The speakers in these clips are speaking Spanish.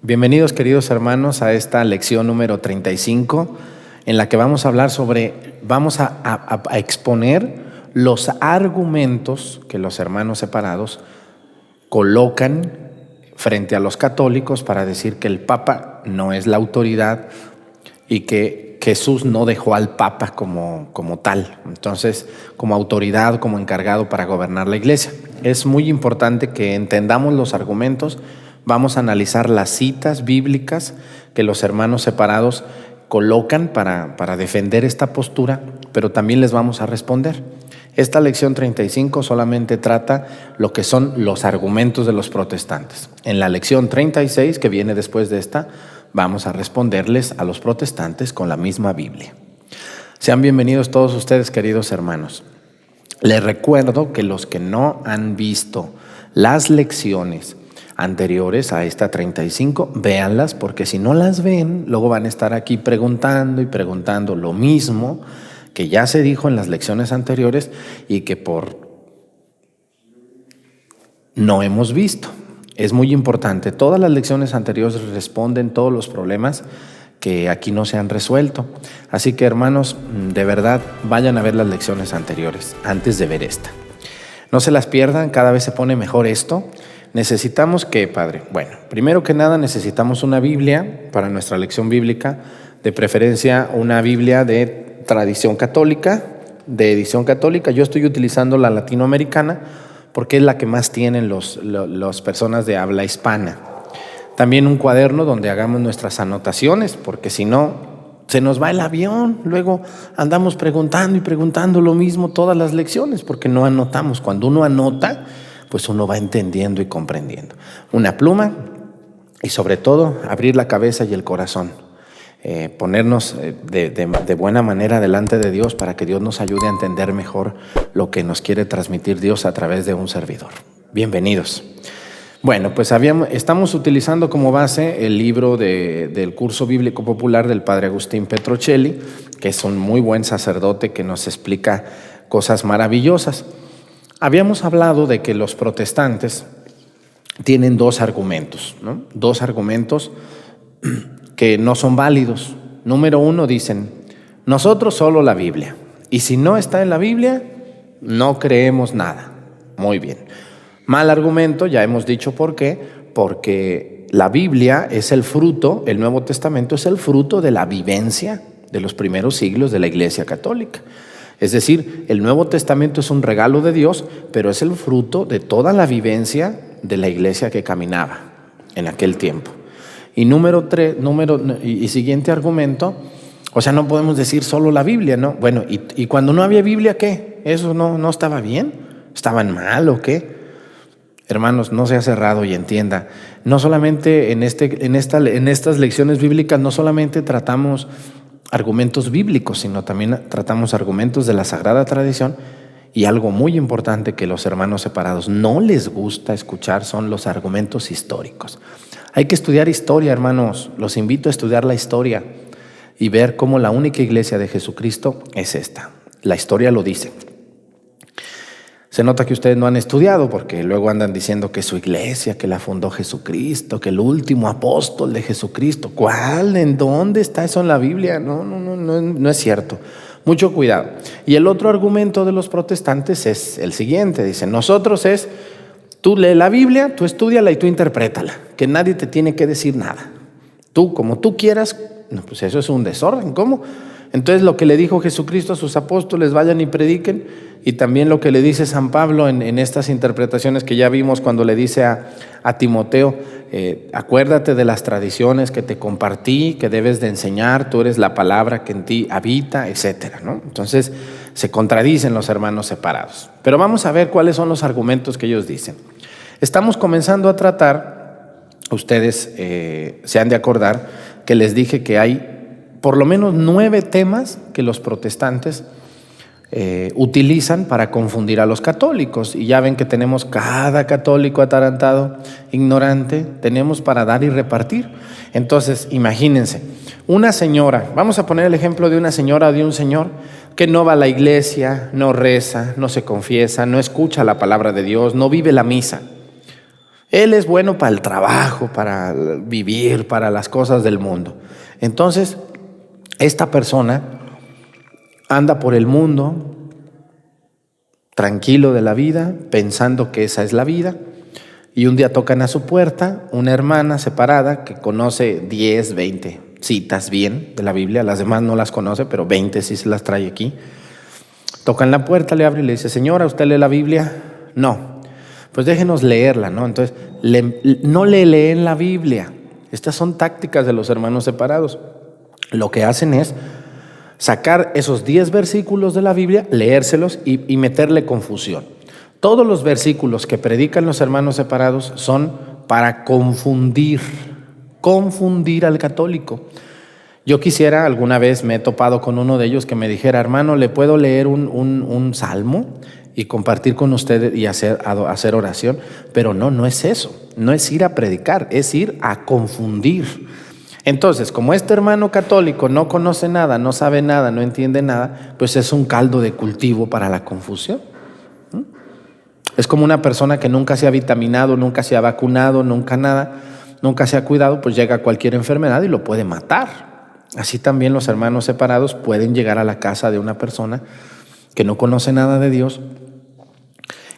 Bienvenidos, queridos hermanos, a esta lección número 35, en la que vamos a exponer los argumentos que los hermanos separados colocan frente a los católicos para decir que el Papa no es la autoridad y que Jesús no dejó al Papa como tal, entonces como autoridad, como encargado para gobernar la Iglesia. Es muy importante que entendamos los argumentos. Vamos a analizar las citas bíblicas que los hermanos separados colocan para defender esta postura, pero también les vamos a responder. Esta lección 35 solamente trata lo que son los argumentos de los protestantes. En la lección 36, que viene después de esta, vamos a responderles a los protestantes con la misma Biblia. Sean bienvenidos todos ustedes, queridos hermanos. Les recuerdo que los que no han visto las lecciones anteriores a esta 35, véanlas, porque si no las ven, luego van a estar aquí preguntando y preguntando lo mismo que ya se dijo en las lecciones anteriores y que no hemos visto. Es muy importante. Todas las lecciones anteriores responden todos los problemas que aquí no se han resuelto. Así que, hermanos, de verdad, vayan a ver las lecciones anteriores antes de ver esta. No se las pierdan, cada vez se pone mejor esto. ¿Necesitamos qué, Padre? Bueno, primero que nada necesitamos una Biblia para nuestra lección bíblica, de preferencia una Biblia de tradición católica, de edición católica. Yo estoy utilizando la latinoamericana porque es la que más tienen las personas de habla hispana. También un cuaderno donde hagamos nuestras anotaciones, porque si no, se nos va el avión. Luego andamos preguntando y preguntando lo mismo todas las lecciones porque no anotamos. Cuando uno anota, pues uno va entendiendo y comprendiendo. Una pluma y sobre todo abrir la cabeza y el corazón, ponernos de buena manera delante de Dios para que Dios nos ayude a entender mejor lo que nos quiere transmitir Dios a través de un servidor. Bienvenidos. Bueno, pues estamos utilizando como base el libro del curso bíblico popular del padre Agustín Petrocelli, que es un muy buen sacerdote que nos explica cosas maravillosas. Habíamos hablado de que los protestantes tienen dos argumentos, ¿no? Dos argumentos que no son válidos. Número uno, dicen, nosotros solo la Biblia. Y si no está en la Biblia, no creemos nada. Muy bien. Mal argumento, ya hemos dicho por qué. Porque la Biblia es el fruto, el Nuevo Testamento es el fruto de la vivencia de los primeros siglos de la Iglesia Católica. Es decir, el Nuevo Testamento es un regalo de Dios, pero es el fruto de toda la vivencia de la iglesia que caminaba en aquel tiempo. Y siguiente argumento, o sea, no podemos decir solo la Biblia, ¿no? Bueno, ¿y cuando no había Biblia, qué? ¿Eso no estaba bien? ¿Estaban mal o qué? Hermanos, no sea cerrado y entienda. No solamente en estas lecciones bíblicas, no solamente tratamos argumentos bíblicos, sino también tratamos argumentos de la Sagrada Tradición, y algo muy importante que los hermanos separados no les gusta escuchar son los argumentos históricos. Hay que estudiar historia, hermanos. Los invito a estudiar la historia y ver cómo la única iglesia de Jesucristo es esta. La historia lo dice. Se nota que ustedes no han estudiado porque luego andan diciendo que su iglesia, que la fundó Jesucristo, que el último apóstol de Jesucristo. ¿Cuál? ¿En dónde está eso en la Biblia? No es cierto. Mucho cuidado. Y el otro argumento de los protestantes es el siguiente. Dicen, tú lee la Biblia, tú estúdiala y tú interprétala. Que nadie te tiene que decir nada. Tú, como tú quieras. No, pues eso es un desorden. ¿Cómo? Entonces lo que le dijo Jesucristo a sus apóstoles, vayan y prediquen, y también lo que le dice San Pablo en estas interpretaciones que ya vimos cuando le dice a Timoteo, acuérdate de las tradiciones que te compartí, que debes de enseñar, tú eres la palabra que en ti habita, etcétera, ¿no? Entonces se contradicen los hermanos separados. Pero vamos a ver cuáles son los argumentos que ellos dicen. Estamos comenzando a tratar, ustedes se han de acordar que les dije que hay por lo menos 9 temas que los protestantes utilizan para confundir a los católicos. Y ya ven que tenemos cada católico atarantado, ignorante, tenemos para dar y repartir. Entonces, imagínense, una señora, vamos a poner el ejemplo de una señora o de un señor que no va a la iglesia, no reza, no se confiesa, no escucha la palabra de Dios, no vive la misa. Él es bueno para el trabajo, para vivir, para las cosas del mundo. Entonces, esta persona anda por el mundo tranquilo de la vida, pensando que esa es la vida, y un día tocan a su puerta una hermana separada que conoce 10, 20 citas bien de la Biblia, las demás no las conoce, pero 20 sí se las trae aquí. Tocan la puerta, le abre y le dice: señora, ¿usted lee la Biblia? No. Pues déjenos leerla, ¿no? Entonces, no le leen la Biblia. Estas son tácticas de los hermanos separados. Lo que hacen es sacar esos 10 versículos de la Biblia, leérselos y meterle confusión. Todos los versículos que predican los hermanos separados son para confundir al católico. Yo quisiera, alguna vez me he topado con uno de ellos que me dijera: hermano, ¿le puedo leer un salmo y compartir con usted y hacer oración? Pero no es eso, no es ir a predicar, es ir a confundir. Entonces, como este hermano católico no conoce nada, no sabe nada, no entiende nada, pues es un caldo de cultivo para la confusión. Es como una persona que nunca se ha vitaminado, nunca se ha vacunado, nunca nada, nunca se ha cuidado, pues llega a cualquier enfermedad y lo puede matar. Así también los hermanos separados pueden llegar a la casa de una persona que no conoce nada de Dios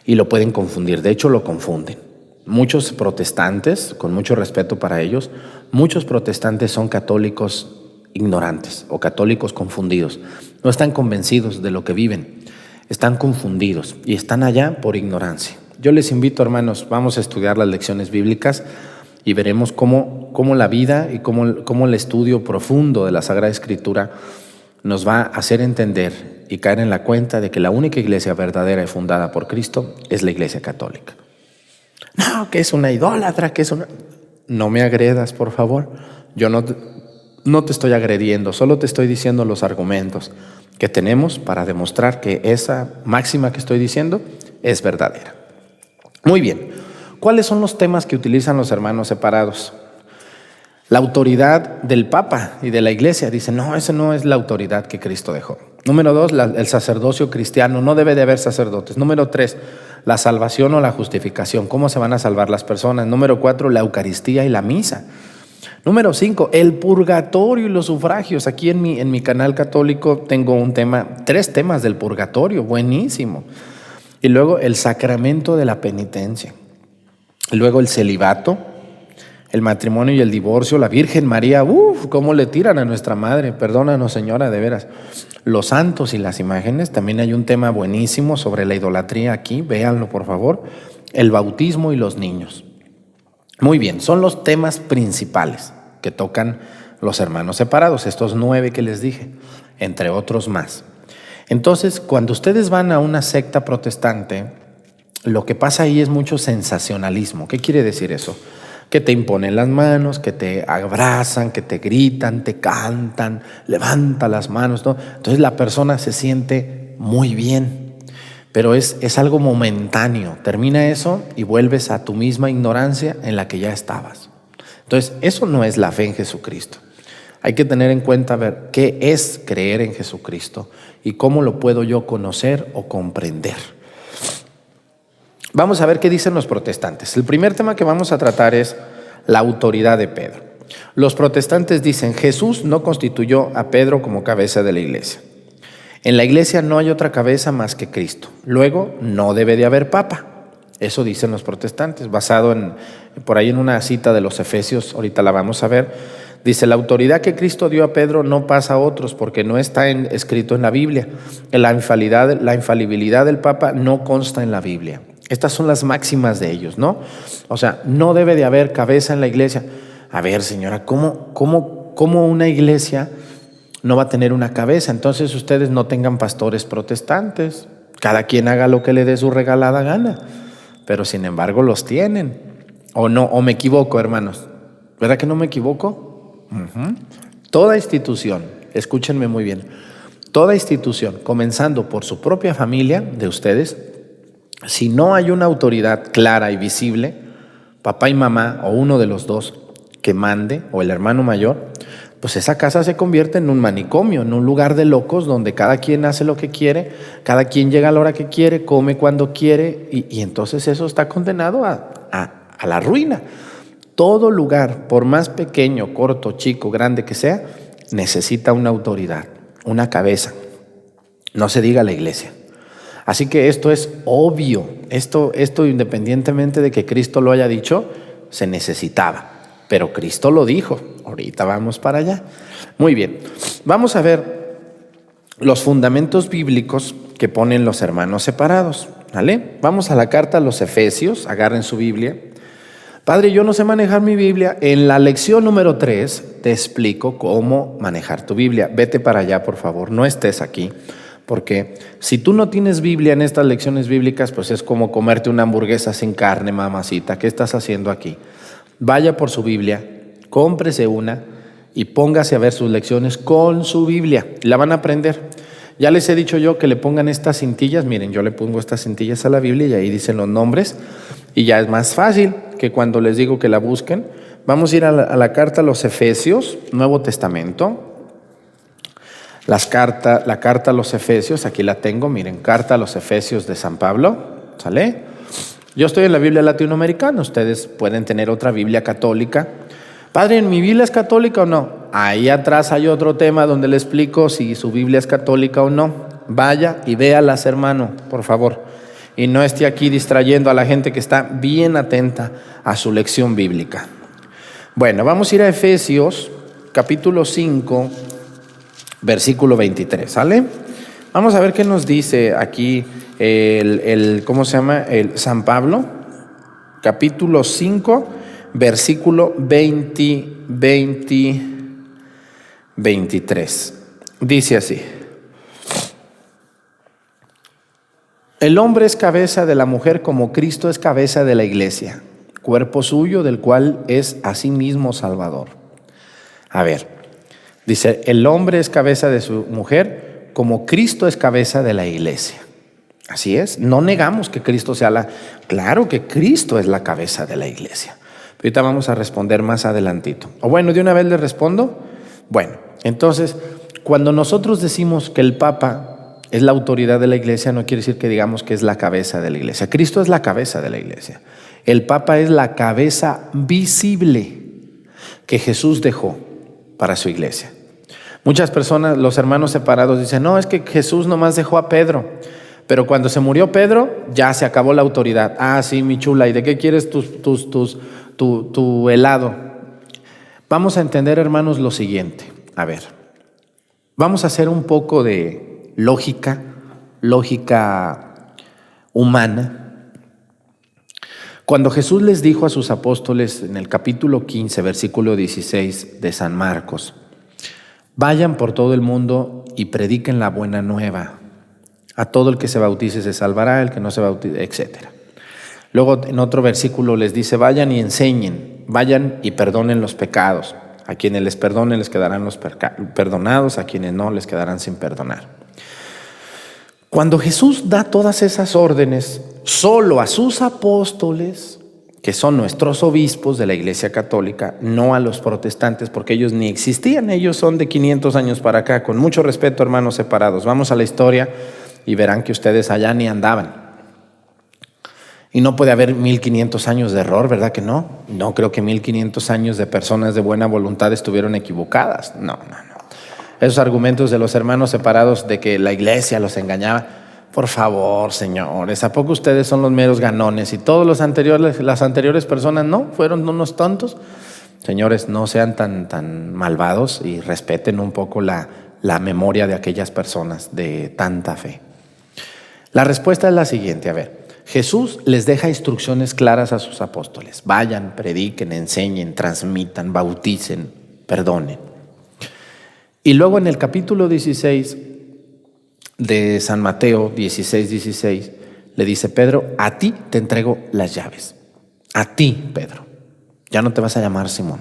y lo pueden confundir. De hecho, lo confunden. Muchos protestantes, con mucho respeto para ellos, muchos protestantes son católicos ignorantes o católicos confundidos. No están convencidos de lo que viven, están confundidos y están allá por ignorancia. Yo les invito, hermanos, vamos a estudiar las lecciones bíblicas y veremos cómo la vida y cómo el estudio profundo de la Sagrada Escritura nos va a hacer entender y caer en la cuenta de que la única iglesia verdadera y fundada por Cristo es la Iglesia Católica. No, que es una idólatra, que es una... No me agredas, por favor. Yo no te estoy agrediendo, solo te estoy diciendo los argumentos que tenemos para demostrar que esa máxima que estoy diciendo es verdadera. Muy bien, ¿cuáles son los temas que utilizan los hermanos separados? La autoridad del Papa y de la Iglesia. Dicen: no, esa no es la autoridad que Cristo dejó. Número 2, el sacerdocio cristiano. No debe de haber sacerdotes. Número 3, la salvación o la justificación. ¿Cómo se van a salvar las personas? Número 4, la Eucaristía y la misa. Número 5, el purgatorio y los sufragios. Aquí en mi canal católico tengo 3 temas del purgatorio, buenísimo. Y luego el sacramento de la penitencia. Y luego el celibato, el matrimonio y el divorcio. La Virgen María, cómo le tiran a nuestra madre. Perdónanos, señora, de veras. Los santos y las imágenes. También hay un tema buenísimo sobre la idolatría aquí, véanlo por favor. El bautismo y los niños. Muy bien, son los temas principales que tocan los hermanos separados, estos 9 que les dije, entre otros más. Entonces, cuando ustedes van a una secta protestante, lo que pasa ahí es mucho sensacionalismo. ¿Qué quiere decir eso? Que te imponen las manos, que te abrazan, que te gritan, te cantan, levanta las manos, ¿no? Entonces la persona se siente muy bien, pero es algo momentáneo. Termina eso y vuelves a tu misma ignorancia en la que ya estabas. Entonces, eso no es la fe en Jesucristo. Hay que tener en cuenta ver qué es creer en Jesucristo y cómo lo puedo yo conocer o comprender. Vamos a ver qué dicen los protestantes. El primer tema que vamos a tratar es la autoridad de Pedro. Los protestantes dicen: Jesús no constituyó a Pedro como cabeza de la iglesia. En la iglesia no hay otra cabeza más que Cristo. Luego, no debe de haber papa. Eso dicen los protestantes, basado por ahí en una cita de los Efesios, ahorita la vamos a ver. Dice: la autoridad que Cristo dio a Pedro no pasa a otros porque no está escrito en la Biblia. La infalibilidad del Papa no consta en la Biblia. Estas son las máximas de ellos, ¿no? O sea, no debe de haber cabeza en la iglesia. A ver, señora, ¿cómo una iglesia no va a tener una cabeza? Entonces ustedes no tengan pastores protestantes. Cada quien haga lo que le dé su regalada gana. Pero sin embargo los tienen. ¿O no? ¿O me equivoco, hermanos? ¿Verdad que no me equivoco? Toda institución, escúchenme muy bien, toda institución, comenzando por su propia familia de ustedes, si no hay una autoridad clara y visible, papá y mamá o uno de los dos que mande, o el hermano mayor, pues esa casa se convierte en un manicomio, en un lugar de locos donde cada quien hace lo que quiere, cada quien llega a la hora que quiere, come cuando quiere, y entonces eso está condenado a la ruina. Todo lugar, por más pequeño, corto, chico, grande que sea, necesita una autoridad, una cabeza. No se diga la iglesia. Así que esto es obvio. Esto independientemente de que Cristo lo haya dicho, se necesitaba. Pero Cristo lo dijo. Ahorita vamos para allá. Muy bien. Vamos a ver los fundamentos bíblicos que ponen los hermanos separados. ¿Vale? Vamos a la carta a los Efesios. Agarren su Biblia. Padre, yo no sé manejar mi Biblia. En la lección número 3 te explico cómo manejar tu Biblia. Vete para allá, por favor. No estés aquí. Porque si tú no tienes Biblia en estas lecciones bíblicas, pues es como comerte una hamburguesa sin carne, mamacita. ¿Qué estás haciendo aquí? Vaya por su Biblia, cómprese una y póngase a ver sus lecciones con su Biblia. La van a aprender. Ya les he dicho yo que le pongan estas cintillas. Miren, yo le pongo estas cintillas a la Biblia y ahí dicen los nombres. Y ya es más fácil que cuando les digo que la busquen. Vamos a ir a la carta a los Efesios, Nuevo Testamento. La carta a los Efesios, aquí la tengo, miren, carta a los Efesios de San Pablo, ¿sale? Yo estoy en la Biblia latinoamericana, ustedes pueden tener otra Biblia católica. Padre, ¿en mi Biblia es católica o no? Ahí atrás hay otro tema donde le explico si su Biblia es católica o no. Vaya y véalas, hermano, por favor. Y no esté aquí distrayendo a la gente que está bien atenta a su lección bíblica. Bueno, vamos a ir a Efesios, capítulo 5, versículo 23, ¿sale? Vamos a ver qué nos dice aquí ¿cómo se llama? El San Pablo, capítulo 5, versículo 23. Dice así: el hombre es cabeza de la mujer como Cristo es cabeza de la iglesia, cuerpo suyo del cual es asimismo Salvador. A ver. Dice, el hombre es cabeza de su mujer como Cristo es cabeza de la iglesia. Así es, no negamos que Cristo sea claro que Cristo es la cabeza de la iglesia. Pero ahorita vamos a responder más adelantito. O bueno, de una vez le respondo. Bueno, entonces, cuando nosotros decimos que el Papa es la autoridad de la iglesia, no quiere decir que digamos que es la cabeza de la iglesia. Cristo es la cabeza de la iglesia. El Papa es la cabeza visible que Jesús dejó para su iglesia. Muchas personas, los hermanos separados, dicen, no, es que Jesús nomás dejó a Pedro, pero cuando se murió Pedro, ya se acabó la autoridad. Ah, sí, mi chula, ¿y de qué quieres tu helado? Vamos a entender, hermanos, lo siguiente. A ver, vamos a hacer un poco de lógica humana. Cuando Jesús les dijo a sus apóstoles en el capítulo 15, versículo 16 de San Marcos, vayan por todo el mundo y prediquen la buena nueva. A todo el que se bautice se salvará, el que no se bautice, etc. Luego en otro versículo les dice, vayan y enseñen, vayan y perdonen los pecados. A quienes les perdonen les quedarán los perdonados, a quienes no les quedarán sin perdonar. Cuando Jesús da todas esas órdenes solo a sus apóstoles, que son nuestros obispos de la Iglesia Católica, no a los protestantes, porque ellos ni existían, ellos son de 500 años para acá. Con mucho respeto, hermanos separados, vamos a la historia y verán que ustedes allá ni andaban. Y no puede haber 1500 años de error, ¿verdad que no? No creo que 1500 años de personas de buena voluntad estuvieron equivocadas. No. Esos argumentos de los hermanos separados de que la iglesia los engañaba, por favor, señores, ¿a poco ustedes son los meros ganones? Y todos las anteriores personas no, fueron unos tontos. Señores, no sean tan malvados y respeten un poco la memoria de aquellas personas de tanta fe. La respuesta es la siguiente, a ver. Jesús les deja instrucciones claras a sus apóstoles. Vayan, prediquen, enseñen, transmitan, bauticen, perdonen. Y luego en el capítulo 16 de San Mateo, 16, le dice, Pedro, a ti te entrego las llaves. A ti, Pedro. Ya no te vas a llamar Simón.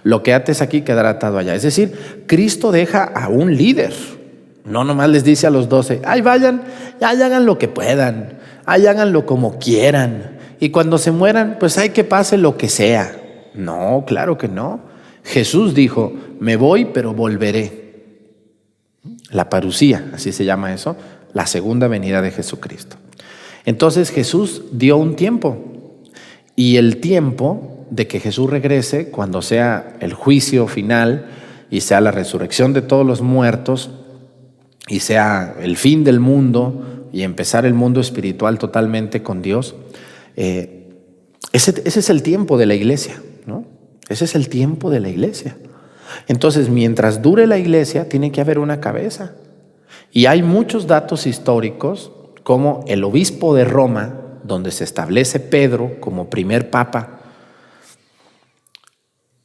Lo que ates aquí quedará atado allá. Es decir, Cristo deja a un líder. No nomás les dice a los 12, ay, vayan, ya hagan lo que puedan. Ay, háganlo como quieran. Y cuando se mueran, pues hay que pase lo que sea. No, claro que no. Jesús dijo, me voy, pero volveré. La parusía, así se llama eso, la segunda venida de Jesucristo. Entonces Jesús dio un tiempo. y el tiempo de que Jesús regrese, cuando sea el juicio final y sea la resurrección de todos los muertos y sea el fin del mundo y empezar el mundo espiritual totalmente con Dios. Ese es el tiempo de la iglesia, ¿no? Ese es el tiempo de la iglesia. Entonces, mientras dure la iglesia, tiene que haber una cabeza. Y hay muchos datos históricos, como el obispo de Roma, donde se establece Pedro como primer papa,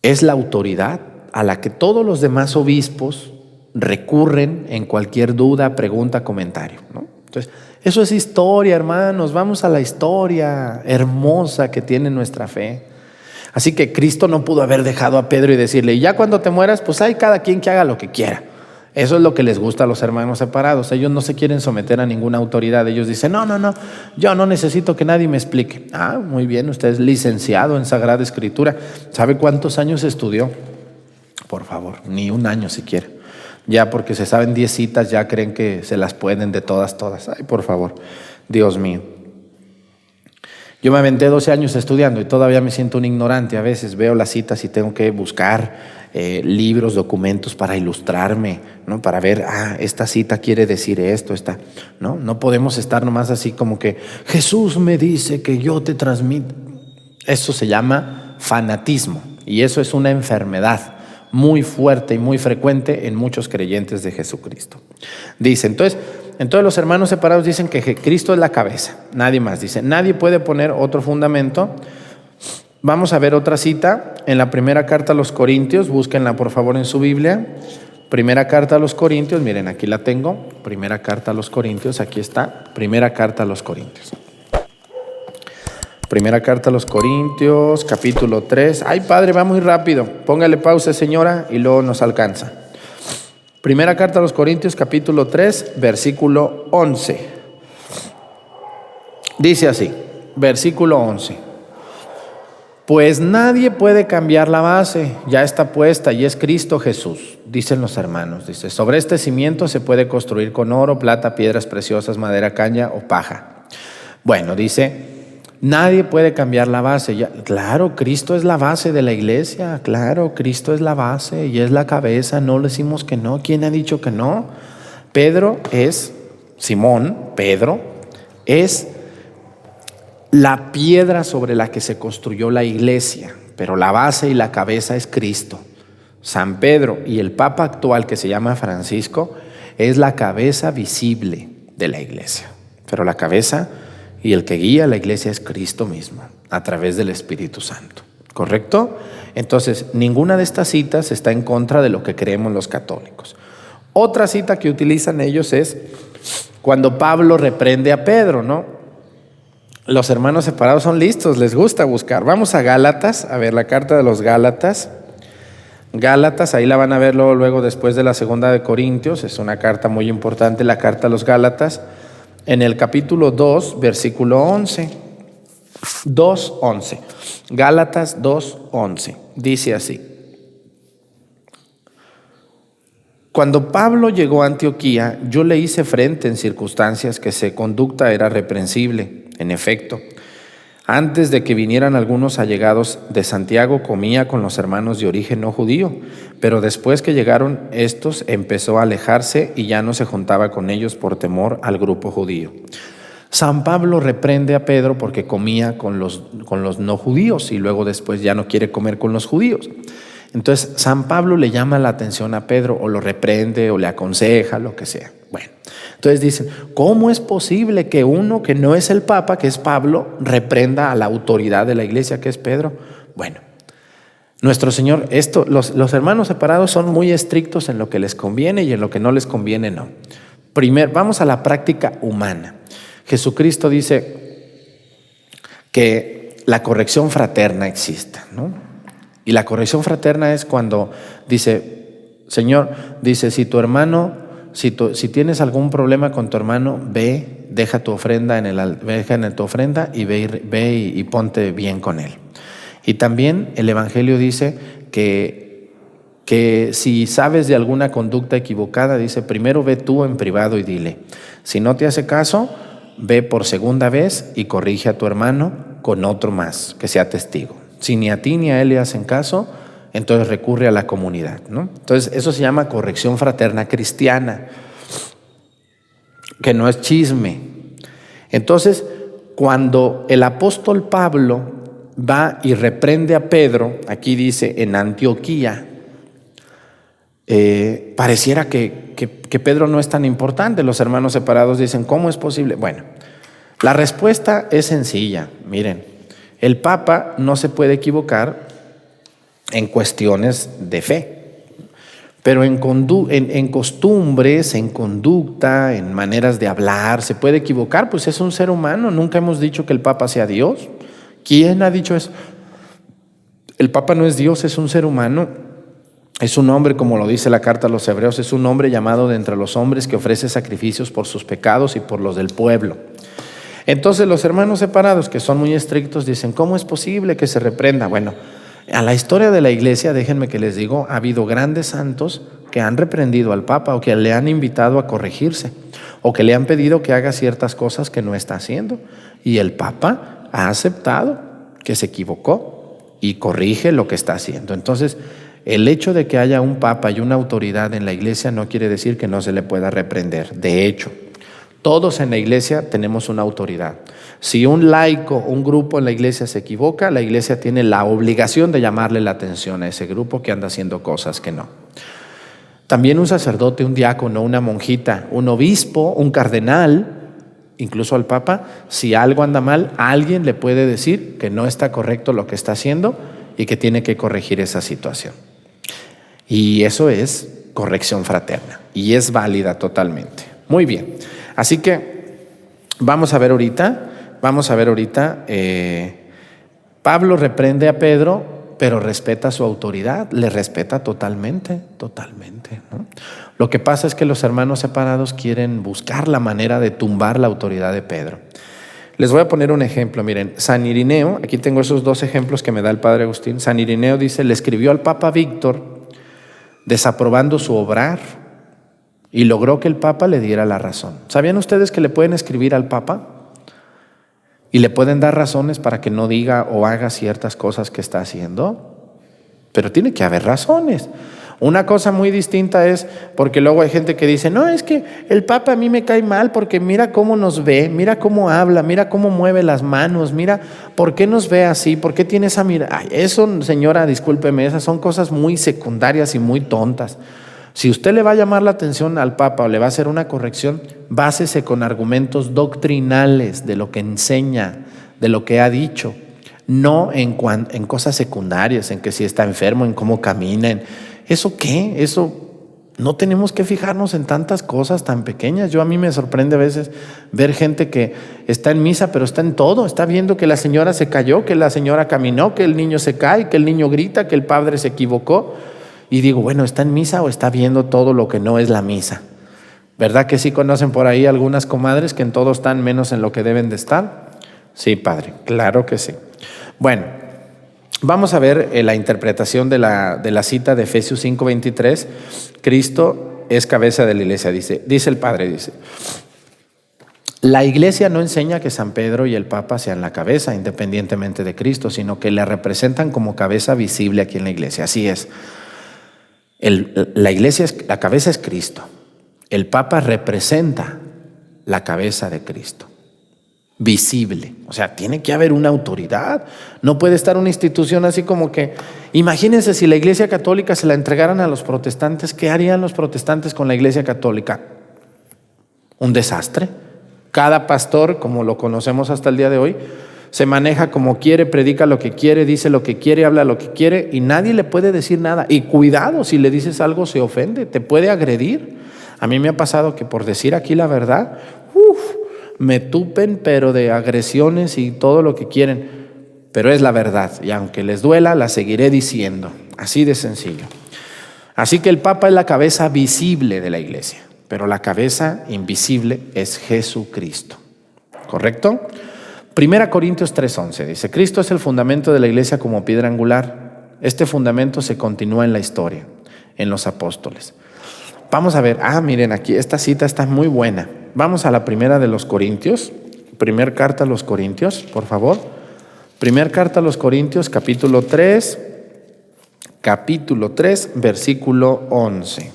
es la autoridad a la que todos los demás obispos recurren en cualquier duda, pregunta, comentario, ¿no? Entonces, eso es historia, hermanos. Vamos a la historia hermosa que tiene nuestra fe. Así que Cristo no pudo haber dejado a Pedro y decirle, y ya cuando te mueras, pues hay cada quien que haga lo que quiera. Eso es lo que les gusta a los hermanos separados. Ellos no se quieren someter a ninguna autoridad. Ellos dicen, no, yo no necesito que nadie me explique. Ah, muy bien, usted es licenciado en Sagrada Escritura. ¿Sabe cuántos años estudió? Por favor, ni un año siquiera. Ya porque se saben 10 citas, ya creen que se las pueden de todas. Ay, por favor, Dios mío. Yo me aventé 12 años estudiando y todavía me siento un ignorante. A veces veo las citas y tengo que buscar libros, documentos para ilustrarme, ¿no? Para ver, esta cita quiere decir esto, ¿no? No podemos estar nomás así como que Jesús me dice que yo te transmito. Eso se llama fanatismo y eso es una enfermedad muy fuerte y muy frecuente en muchos creyentes de Jesucristo. Dice, entonces los hermanos separados dicen que Cristo es la cabeza, nadie más. Dice, nadie puede poner otro fundamento. Vamos a ver otra cita en la primera carta a los Corintios, búsquenla por favor en su Biblia. Primera carta a los Corintios, miren, aquí la tengo. Primera carta a los Corintios, aquí está. Primera carta a los Corintios. Primera carta a los Corintios, capítulo 3. Ay, padre, va muy rápido. Póngale pausa, señora, y luego nos alcanza. Primera carta a los Corintios, capítulo 3, versículo 11. Dice así, versículo 11. Pues nadie puede cambiar la base, ya está puesta y es Cristo Jesús, dicen los hermanos. Dice, sobre este cimiento se puede construir con oro, plata, piedras preciosas, madera, caña o paja. Bueno, dice, nadie puede cambiar la base. Claro, Cristo es la base de la iglesia. Claro, Cristo es la base y es la cabeza. No le decimos que no. ¿Quién ha dicho que no? Pedro es la piedra sobre la que se construyó la iglesia, pero la base y la cabeza es Cristo. San Pedro y el Papa actual, que se llama Francisco, es la cabeza visible de la iglesia, pero la cabeza y el que guía la iglesia es Cristo mismo, a través del Espíritu Santo. ¿Correcto? Entonces, ninguna de estas citas está en contra de lo que creemos los católicos. Otra cita que utilizan ellos es cuando Pablo reprende a Pedro, ¿no? Los hermanos separados son listos, les gusta buscar. Vamos a Gálatas, a ver la carta de los Gálatas. Gálatas, ahí la van a ver luego después de la segunda de Corintios. Es una carta muy importante, la carta a los Gálatas. En el capítulo 2, versículo 11. 2:11. Gálatas 2:11. Dice así. Cuando Pablo llegó a Antioquía, yo le hice frente en circunstancias que su conducta era reprensible. En efecto, antes de que vinieran algunos allegados de Santiago, comía con los hermanos de origen no judío, pero después que llegaron estos, empezó a alejarse y ya no se juntaba con ellos por temor al grupo judío. San Pablo reprende a Pedro porque comía con los no judíos y luego después ya no quiere comer con los judíos. Entonces San Pablo le llama la atención a Pedro, o lo reprende o le aconseja, lo que sea. Bueno, entonces dicen, ¿cómo es posible que uno que no es el Papa, que es Pablo, reprenda a la autoridad de la iglesia, que es Pedro? Bueno, nuestro Señor, los hermanos separados son muy estrictos en lo que les conviene y en lo que no les conviene no. Primero, vamos a la práctica humana. Jesucristo dice que la corrección fraterna exista, ¿no? Y la corrección fraterna es cuando dice, Señor, dice, si tu hermano, si tienes algún problema con tu hermano, ve, deja tu ofrenda en tu ofrenda y ve y ponte bien con él. Y también el Evangelio dice que si sabes de alguna conducta equivocada, dice, primero ve tú en privado y dile. Si no te hace caso, ve por segunda vez y corrige a tu hermano con otro más que sea testigo. Si ni a ti ni a él le hacen caso, entonces recurre a la comunidad, ¿no? Entonces eso se llama corrección fraterna cristiana, que no es chisme. Entonces, cuando el apóstol Pablo va y reprende a Pedro, aquí dice en Antioquía, pareciera que Pedro no es tan importante. Los hermanos separados dicen, ¿cómo es posible? Bueno, la respuesta es sencilla. Miren, el Papa no se puede equivocar en cuestiones de fe, pero en costumbres, en conducta, en maneras de hablar, se puede equivocar, pues es un ser humano. Nunca hemos dicho que el Papa sea Dios. ¿Quién ha dicho eso? El Papa no es Dios, es un ser humano. Es un hombre, como lo dice la carta a los Hebreos, es un hombre llamado de entre los hombres que ofrece sacrificios por sus pecados y por los del pueblo. Entonces los hermanos separados, que son muy estrictos, dicen, ¿cómo es posible que se reprenda? Bueno, a la historia de la iglesia, déjenme que les digo, ha habido grandes santos que han reprendido al Papa o que le han invitado a corregirse o que le han pedido que haga ciertas cosas que no está haciendo. Y el Papa ha aceptado que se equivocó y corrige lo que está haciendo. Entonces, el hecho de que haya un Papa y una autoridad en la iglesia no quiere decir que no se le pueda reprender. De hecho, todos en la iglesia tenemos una autoridad. Si un laico, un grupo en la iglesia se equivoca, la iglesia tiene la obligación de llamarle la atención a ese grupo que anda haciendo cosas que no. También un sacerdote, un diácono, una monjita, un obispo, un cardenal, incluso al Papa, si algo anda mal, alguien le puede decir que no está correcto lo que está haciendo y que tiene que corregir esa situación. Y eso es corrección fraterna y es válida totalmente. Muy bien. Así que vamos a ver ahorita, Pablo reprende a Pedro, pero respeta su autoridad, le respeta totalmente, ¿no? Lo que pasa es que los hermanos separados quieren buscar la manera de tumbar la autoridad de Pedro. Les voy a poner un ejemplo, miren, San Irineo, aquí tengo esos dos ejemplos que me da el padre Agustín. San Irineo dice, le escribió al Papa Víctor desaprobando su obrar, y logró que el Papa le diera la razón. ¿Sabían ustedes que le pueden escribir al Papa y le pueden dar razones para que no diga o haga ciertas cosas que está haciendo? Pero tiene que haber razones. Una cosa muy distinta es, porque luego hay gente que dice, no, es que el Papa a mí me cae mal porque mira cómo nos ve, mira cómo habla, mira cómo mueve las manos, mira por qué nos ve así, por qué tiene esa mirada. Ay, eso, señora, discúlpeme, esas son cosas muy secundarias y muy tontas. Si usted le va a llamar la atención al Papa o le va a hacer una corrección, básese con argumentos doctrinales de lo que enseña, de lo que ha dicho, no en cosas secundarias, en que si está enfermo, en cómo camina. ¿Eso qué? Eso no tenemos que fijarnos en tantas cosas tan pequeñas. A mí me sorprende a veces ver gente que está en misa, pero está en todo. Está viendo que la señora se cayó, que la señora caminó, que el niño se cae, que el niño grita, que el padre se equivocó. Y digo, bueno, ¿está en misa o está viendo todo lo que no es la misa? ¿Verdad que sí conocen por ahí algunas comadres que en todo están menos en lo que deben de estar? Sí, padre, claro que sí. Bueno, vamos a ver la interpretación de la cita de Efesios 5:23. Cristo es cabeza de la iglesia, dice el padre, dice. La iglesia no enseña que San Pedro y el Papa sean la cabeza, independientemente de Cristo, sino que le representan como cabeza visible aquí en la iglesia. Así es. La cabeza es Cristo. El Papa representa la cabeza de Cristo, visible. O sea, tiene que haber una autoridad. No puede estar una institución así como que, imagínense si la Iglesia Católica se la entregaran a los protestantes, ¿qué harían los protestantes con la Iglesia Católica? Un desastre. Cada pastor, como lo conocemos hasta el día de hoy, se maneja como quiere, predica lo que quiere, dice lo que quiere, habla lo que quiere y nadie le puede decir nada. Y cuidado, si le dices algo se ofende, te puede agredir. A mí me ha pasado que por decir aquí la verdad, me tupen, pero de agresiones y todo lo que quieren. Pero es la verdad y aunque les duela, la seguiré diciendo. Así de sencillo. Así que el Papa es la cabeza visible de la iglesia, pero la cabeza invisible es Jesucristo. ¿Correcto? 1 Corintios 3:11 dice, Cristo es el fundamento de la iglesia como piedra angular. Este fundamento se continúa en la historia, en los apóstoles. Vamos a ver, miren aquí, esta cita está muy buena. Vamos a la primera de los Corintios, primera carta a los Corintios, por favor. Primer carta a los Corintios, capítulo 3, versículo 11.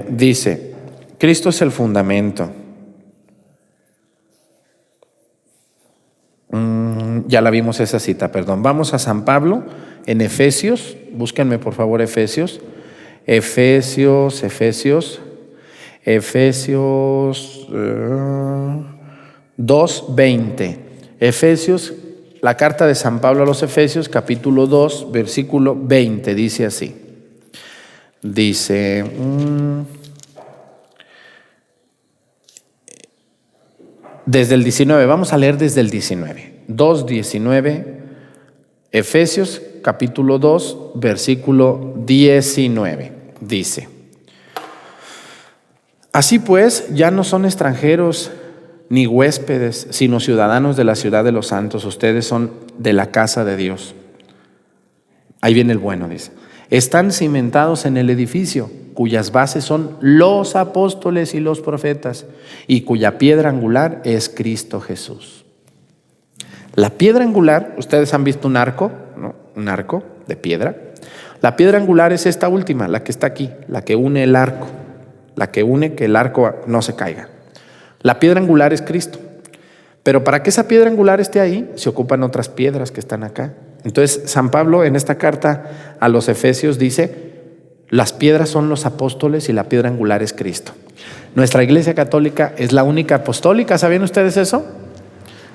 Dice, Cristo es el fundamento. Ya la vimos esa cita, perdón. Vamos a San Pablo en Efesios. Búsquenme por favor Efesios 2:20. Efesios, la carta de San Pablo a los Efesios, capítulo 2, versículo 20, dice así. Dice, desde el 19, vamos a leer desde el 19. 2:19, Efesios capítulo 2, versículo 19, dice: Así pues, ya no son extranjeros ni huéspedes, sino ciudadanos de la ciudad de los santos. Ustedes son de la casa de Dios. Ahí viene el bueno, dice. Están cimentados en el edificio, cuyas bases son los apóstoles y los profetas, y cuya piedra angular es Cristo Jesús. La piedra angular, ustedes han visto un arco, ¿no? Un arco de piedra. La piedra angular es esta última, la que está aquí, la que une el arco, la que une que el arco no se caiga. La piedra angular es Cristo. Pero para que esa piedra angular esté ahí, se ocupan otras piedras que están acá. Entonces, San Pablo en esta carta a los Efesios dice, las piedras son los apóstoles y la piedra angular es Cristo. Nuestra Iglesia Católica es la única apostólica, ¿sabían ustedes eso?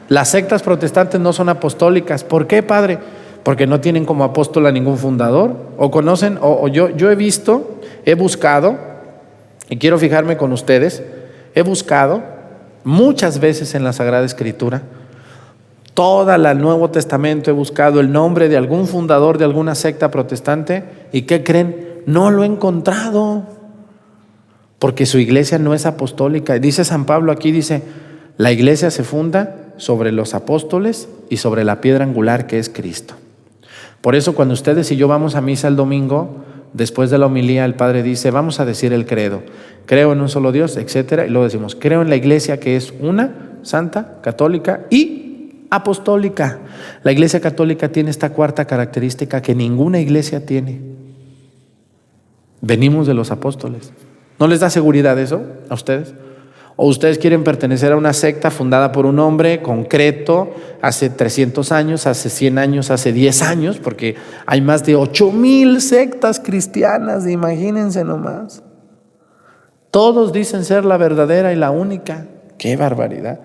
Las sectas protestantes no son apostólicas. ¿Por qué, padre? Porque no tienen como apóstol a ningún fundador. O conocen, yo he visto, he buscado, y quiero fijarme con ustedes, he buscado muchas veces en la Sagrada Escritura, todo el Nuevo Testamento he buscado el nombre de algún fundador de alguna secta protestante, ¿y qué creen? No lo he encontrado, porque su iglesia no es apostólica. Dice San Pablo aquí, dice, la iglesia se funda sobre los apóstoles y sobre la piedra angular que es Cristo. Por eso cuando ustedes y yo vamos a misa el domingo, después de la homilía el Padre dice, vamos a decir el credo, creo en un solo Dios, etcétera, y luego decimos, creo en la iglesia que es una, santa, católica y apostólica. La iglesia católica tiene esta cuarta característica que ninguna iglesia tiene. Venimos de los apóstoles. ¿No les da seguridad eso a ustedes? ¿O ustedes quieren pertenecer a una secta fundada por un hombre concreto hace 300 años, hace 100 años, hace 10 años? Porque hay más de 8,000 sectas cristianas, imagínense nomás. Todos dicen ser la verdadera y la única. ¡Qué barbaridad!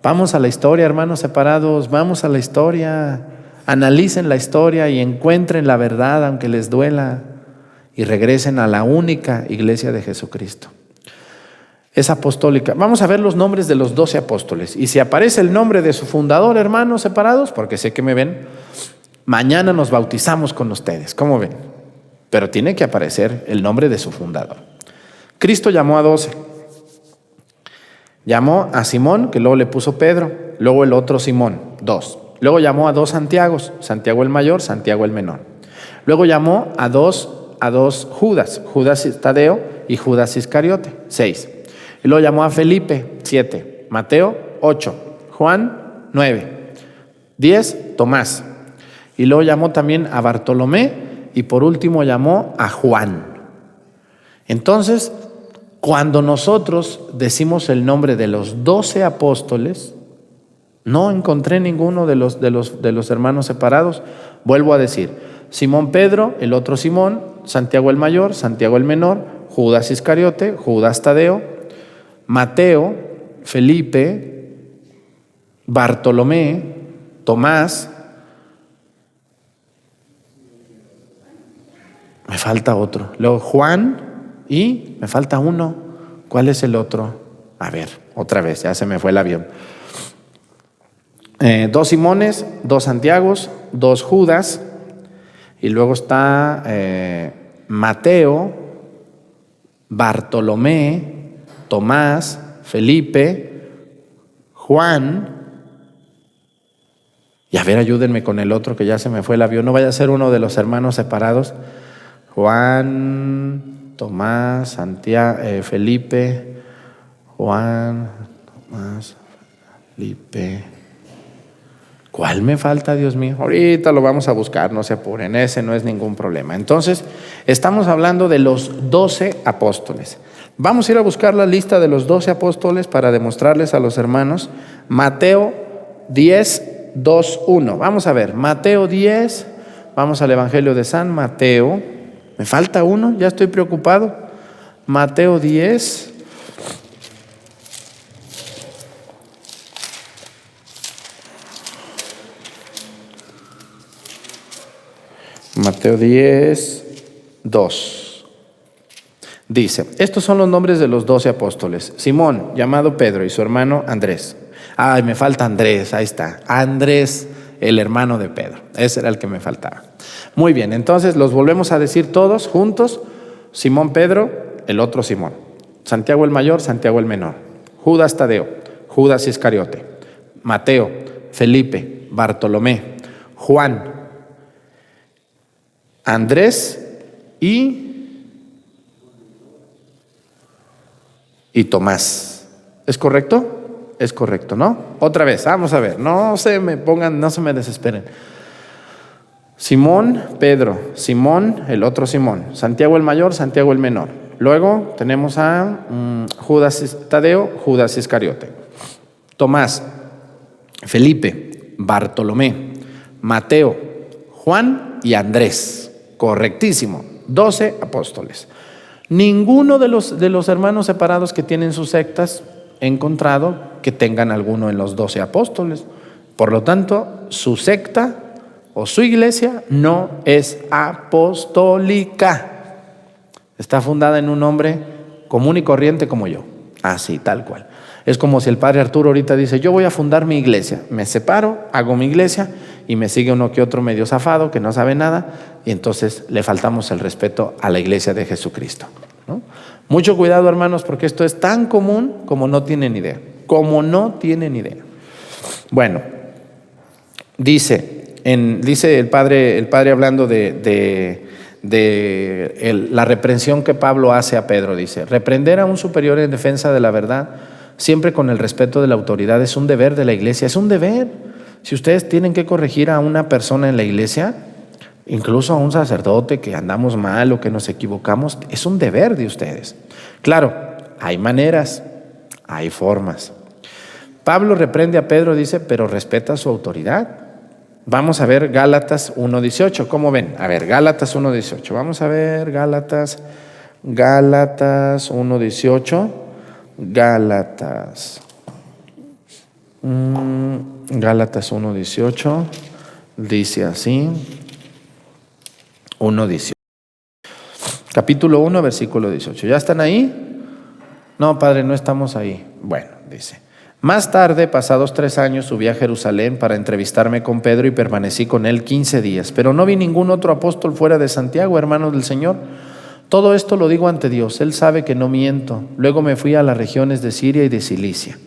Vamos a la historia, hermanos separados, vamos a la historia. Analicen la historia y encuentren la verdad, aunque les duela, y regresen a la única iglesia de Jesucristo. Es apostólica. Vamos a ver los nombres de los 12 apóstoles. Y si aparece el nombre de su fundador, hermanos separados, porque sé que me ven, mañana nos bautizamos con ustedes. ¿Cómo ven? Pero tiene que aparecer el nombre de su fundador. Cristo llamó a 12. Llamó a Simón, que luego le puso Pedro, luego el otro Simón, 2. Luego llamó a 2 Santiagos, Santiago el mayor, Santiago el menor. Luego llamó a dos Judas, Judas Tadeo y Judas Iscariote, 6. Y luego llamó a Felipe, 7. Mateo, 8. Juan, 9. 10, Tomás. Y luego llamó también a Bartolomé y por último llamó a Juan. Entonces, cuando nosotros decimos el nombre de los 12 apóstoles, no encontré ninguno de los hermanos separados. Vuelvo a decir, Simón Pedro, el otro Simón, Santiago el mayor, Santiago el menor, Judas Iscariote, Judas Tadeo, Mateo, Felipe, Bartolomé, Tomás. Me falta otro. Luego Juan y me falta uno. ¿Cuál es el otro? A ver, otra vez, ya se me fue el avión. 2 Simones, 2 Santiagos, 2 Judas. Y luego está Mateo, Bartolomé, Tomás, Felipe, Juan. Y a ver, ayúdenme con el otro que ya se me fue el avión. No vaya a ser uno de los hermanos separados. Juan, Tomás, Santiago, Felipe, Juan, Tomás, Felipe, ¿Cuál me falta, Dios mío? Ahorita lo vamos a buscar, no se apuren, ese no es ningún problema. Entonces, estamos hablando de los 12 apóstoles. Vamos a ir a buscar la lista de los 12 apóstoles para demostrarles a los hermanos. Mateo 10, 2, 1. Vamos a ver, Mateo 10, vamos al Evangelio de San Mateo. Me falta uno, ya estoy preocupado. Mateo 10. Mateo 10, 2. Dice, estos son los nombres de los 12 apóstoles. Simón, llamado Pedro, y su hermano Andrés. Ay, me falta Andrés, ahí está. Andrés, el hermano de Pedro. Ese era el que me faltaba. Muy bien, entonces los volvemos a decir todos juntos. Simón Pedro, el otro Simón. Santiago el mayor, Santiago el menor. Judas Tadeo, Judas Iscariote. Mateo, Felipe, Bartolomé, Juan, Andrés y Tomás. ¿Es correcto? Es correcto, ¿no? Otra vez, vamos a ver, no se me desesperen. Simón, Pedro, Simón, el otro Simón, Santiago el mayor, Santiago el menor. Luego tenemos a Judas Tadeo, Judas Iscariote. Tomás, Felipe, Bartolomé, Mateo, Juan y Andrés. Correctísimo, 12 apóstoles. Ninguno de los hermanos separados que tienen sus sectas he encontrado que tengan alguno en los 12 apóstoles. Por lo tanto, su secta o su iglesia no es apostólica. Está fundada en un hombre común y corriente como yo. Así, tal cual. Es como si el padre Arturo ahorita dice, yo voy a fundar mi iglesia. Me separo, hago mi iglesia y me sigue uno que otro medio zafado que no sabe nada y entonces le faltamos el respeto a la iglesia de Jesucristo, ¿no? Mucho cuidado, hermanos, porque esto es tan común como no tienen idea. Como no tienen idea. Bueno, dice el padre hablando de la reprensión que Pablo hace a Pedro, dice, reprender a un superior en defensa de la verdad, siempre con el respeto de la autoridad, es un deber de la iglesia, es un deber. Si ustedes tienen que corregir a una persona en la iglesia, incluso a un sacerdote que andamos mal o que nos equivocamos, es un deber de ustedes. Claro, hay maneras, hay formas. Pablo reprende a Pedro, dice, pero respeta su autoridad. Vamos a ver Gálatas 1:18, ¿cómo ven? A ver, Gálatas 1:18, vamos a ver Gálatas 1:18, Gálatas 1:18, dice así, 1:18. Capítulo 1, versículo 18. ¿Ya están ahí? No, padre, no estamos ahí. Bueno, dice, más tarde, pasados 3 años, subí a Jerusalén para entrevistarme con Pedro y permanecí con él 15 días, pero no vi ningún otro apóstol fuera de Santiago, hermano del Señor. Todo esto lo digo ante Dios, Él sabe que no miento. Luego me fui a las regiones de Siria y de Cilicia.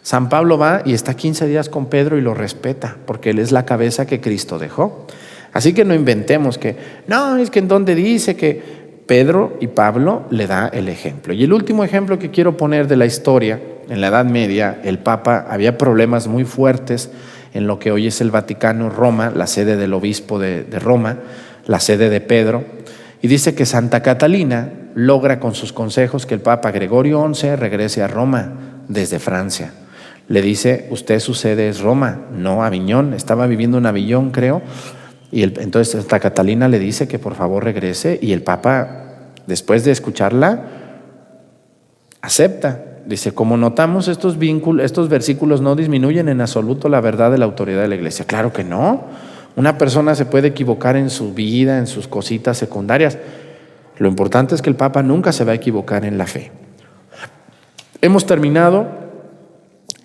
San Pablo va y está 15 días con Pedro y lo respeta, porque él es la cabeza que Cristo dejó. Así que no inventemos que, no, es que en donde dice que Pedro y Pablo le da el ejemplo. Y el último ejemplo que quiero poner de la historia, en la Edad Media, el Papa, había problemas muy fuertes en lo que hoy es el Vaticano, Roma, la sede del obispo de Roma, la sede de Pedro. Y dice que Santa Catalina logra con sus consejos que el Papa Gregorio XI regrese a Roma desde Francia. Le dice, usted su sede es Roma, no Aviñón. Estaba viviendo en Aviñón, creo. Y entonces Santa Catalina le dice que por favor regrese y el Papa, después de escucharla, acepta. Dice, como notamos, estos versículos no disminuyen en absoluto la verdad de la autoridad de la iglesia. Claro que no. Una persona se puede equivocar en su vida, en sus cositas secundarias. Lo importante es que el Papa nunca se va a equivocar en la fe. Hemos terminado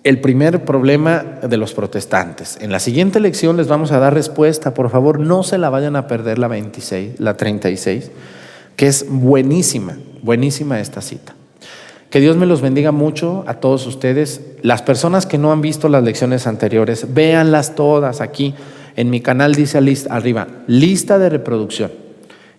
el primer problema de los protestantes. En la siguiente lección les vamos a dar respuesta. Por favor, no se la vayan a perder la 36, que es buenísima, buenísima esta cita. Que Dios me los bendiga mucho a todos ustedes. Las personas que no han visto las lecciones anteriores, véanlas todas aquí. En mi canal dice arriba, lista de reproducción.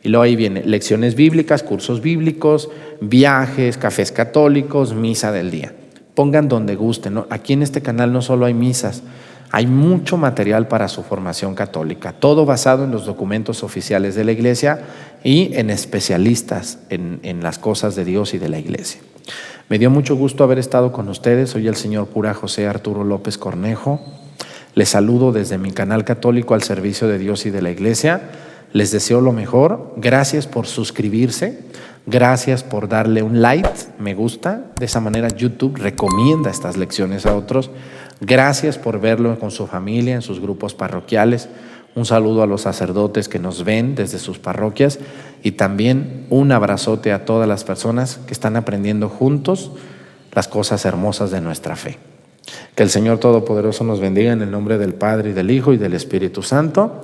Y luego ahí viene lecciones bíblicas, cursos bíblicos, viajes, cafés católicos, misa del día. Pongan donde gusten, ¿no? Aquí en este canal no solo hay misas, Hay mucho material para su formación católica, todo basado en los documentos oficiales de la Iglesia y en especialistas en las cosas de Dios y de la Iglesia. Me dio mucho gusto haber estado con ustedes. Soy el señor cura José Arturo López Cornejo. Les saludo desde mi canal católico al servicio de Dios y de la Iglesia. Les deseo lo mejor. Gracias por suscribirse. Gracias por darle un like, me gusta. De esa manera YouTube recomienda estas lecciones a otros. Gracias por verlo con su familia, en sus grupos parroquiales. Un saludo a los sacerdotes que nos ven desde sus parroquias y también un abrazote a todas las personas que están aprendiendo juntos las cosas hermosas de nuestra fe. Que el Señor Todopoderoso nos bendiga en el nombre del Padre y del Hijo y del Espíritu Santo.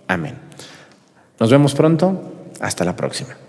Amén. Nos vemos pronto. Hasta la próxima.